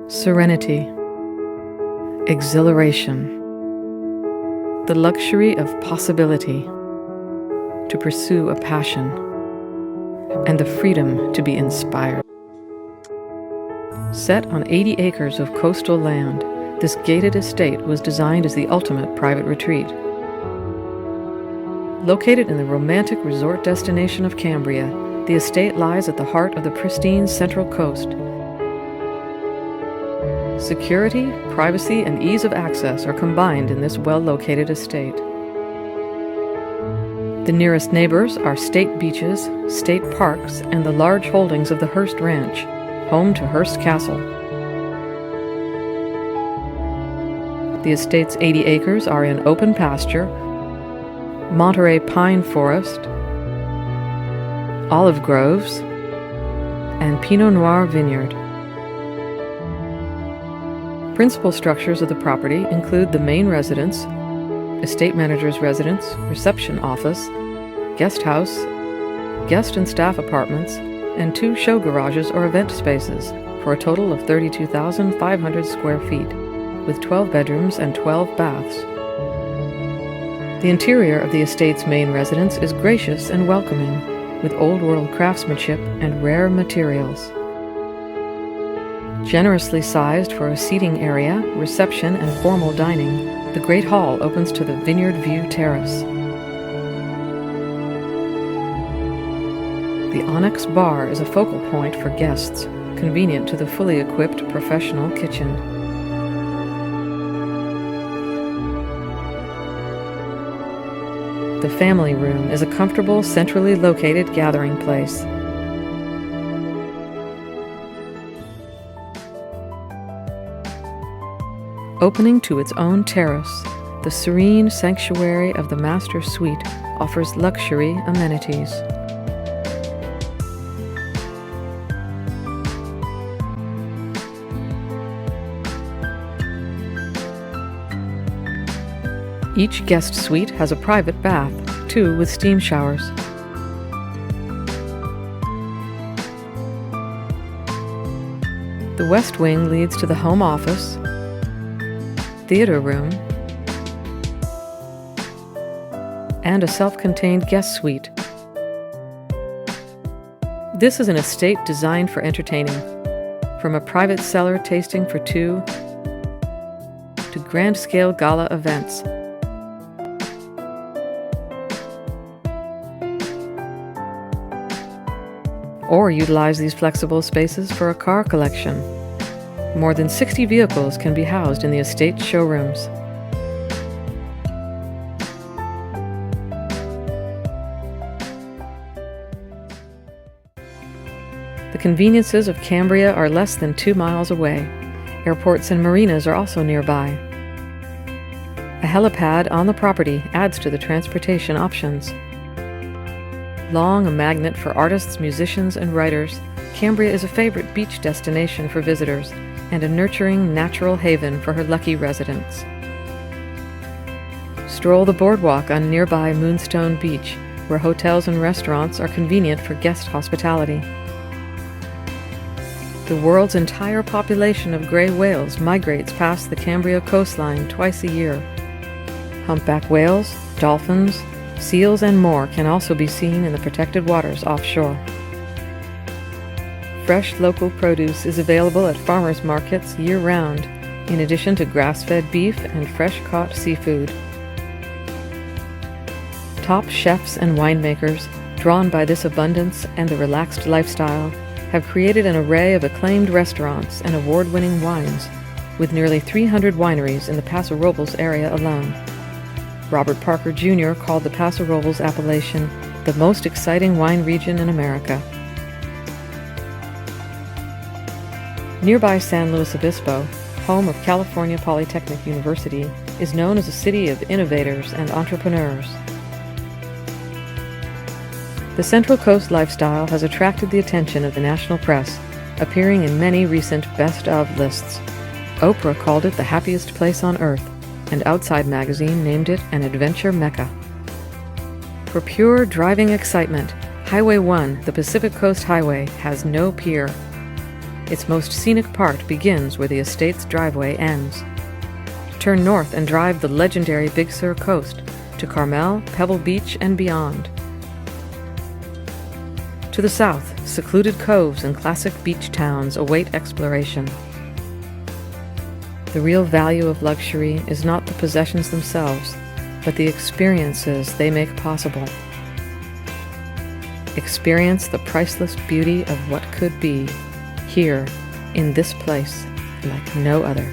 Serenity, exhilaration, the luxury of possibility, to pursue a passion, and the freedom to be inspired. Set on 80 acres of coastal land, this gated estate was designed as the ultimate private retreat. Located in the romantic resort destination of Cambria, the estate lies at the heart of the pristine Central Coast. Security, privacy, and ease of access are combined in this well-located estate. The nearest neighbors are state beaches, state parks, and the large holdings of the Hearst Ranch, home to Hearst Castle. The estate's 80 acres are in open pasture, Monterey pine forest, olive groves, and Pinot Noir vineyard. Principal structures of the property include the main residence, estate manager's residence, reception office, guest house, guest and staff apartments, and 2 show garages or event spaces for a total of 32,500 square feet, with 12 bedrooms and 12 baths. The interior of the estate's main residence is gracious and welcoming, with old-world craftsmanship and rare materials. Generously sized for a seating area, reception, and formal dining, the Great Hall opens to the Vineyard View Terrace. The Onyx Bar is a focal point for guests, convenient to the fully equipped professional kitchen. The family room is a comfortable, centrally located gathering place. Opening to its own terrace, the serene sanctuary of the master suite offers luxury amenities. Each guest suite has a private bath, 2 with steam showers. The west wing leads to the home office, theater room, and a self-contained guest suite. This is an estate designed for entertaining, from a private cellar tasting for 2 to grand-scale gala events. Or utilize these flexible spaces for a car collection. More than 60 vehicles can be housed in the estate showrooms. The conveniences of Cambria are less than 2 miles away. Airports and marinas are also nearby. A helipad on the property adds to the transportation options. Long a magnet for artists, musicians, and writers, Cambria is a favorite beach destination for visitors and a nurturing natural haven for her lucky residents. Stroll the boardwalk on nearby Moonstone Beach, where hotels and restaurants are convenient for guest hospitality. The world's entire population of gray whales migrates past the Cambria coastline twice a year. Humpback whales, dolphins, seals, and more can also be seen in the protected waters offshore. Fresh local produce is available at farmers markets year-round, in addition to grass-fed beef and fresh-caught seafood. Top chefs and winemakers, drawn by this abundance and the relaxed lifestyle, have created an array of acclaimed restaurants and award-winning wines, with nearly 300 wineries in the Paso Robles area alone. Robert Parker Jr. called the Paso Robles appellation the most exciting wine region in America. Nearby San Luis Obispo, home of California Polytechnic University, is known as a city of innovators and entrepreneurs. The Central Coast lifestyle has attracted the attention of the national press, appearing in many recent best-of lists. Oprah called it the happiest place on earth, and Outside magazine named it an adventure mecca. For pure driving excitement, Highway 1, the Pacific Coast Highway, has no peer. Its most scenic part begins where the estate's driveway ends. Turn north and drive the legendary Big Sur coast to Carmel, Pebble Beach, and beyond. To the south, secluded coves and classic beach towns await exploration. The real value of luxury is not the possessions themselves, but the experiences they make possible. Experience the priceless beauty of what could be, here, in this place, like no other.